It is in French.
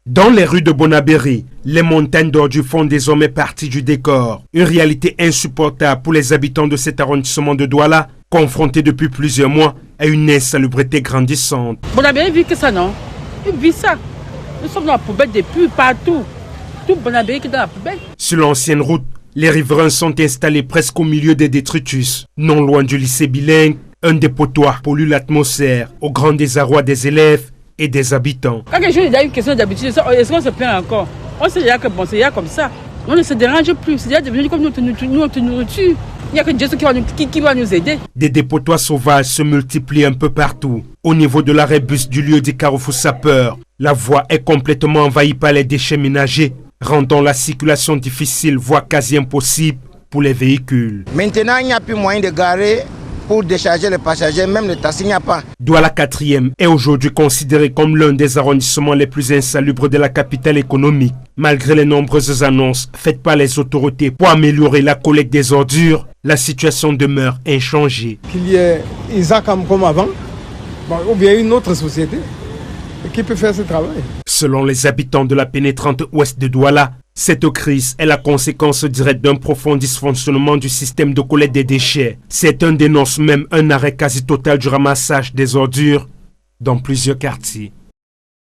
Dans les rues de Bonabéry, les montagnes d'ordures font désormais partie du décor. Une réalité insupportable pour les habitants de cet arrondissement de Douala, confrontés depuis plusieurs mois à une insalubrité grandissante. Bonabéry vit que ça, non? Il vit ça. Nous sommes dans la poubelle depuis partout. Tout Bonabéry qui est dans la poubelle. Sur l'ancienne route, les riverains sont installés presque au milieu des détritus. Non loin du lycée bilingue, un dépotoir pollue l'atmosphère, au grand désarroi des élèves et des habitants. Quand les gens ont une question d'habitude, est-ce qu'on se plaint encore? On sait déjà que bon, c'est déjà comme ça. On ne se dérange plus. C'est déjà devenu comme notre nourriture. Il n'y a que Dieu qui va nous aider. Des dépotoirs sauvages se multiplient un peu partout. Au niveau de l'arrêt bus du lieu du carrefour Sapeur, la voie est complètement envahie par les déchets ménagers, rendant la circulation difficile, voire quasi impossible pour les véhicules. Maintenant, il n'y a plus moyen de garer pour décharger les passagers, même le taxi, il n'y a pas. Douala 4e est aujourd'hui considéré comme l'un des arrondissements les plus insalubres de la capitale économique. Malgré les nombreuses annonces faites par les autorités pour améliorer la collecte des ordures, la situation demeure inchangée. Qu'il y ait Isacam comme avant, ou bien une autre société qui peut faire ce travail. Selon les habitants de la pénétrante ouest de Douala, cette crise est la conséquence directe d'un profond dysfonctionnement du système de collecte des déchets. Certains dénoncent même un arrêt quasi total du ramassage des ordures dans plusieurs quartiers.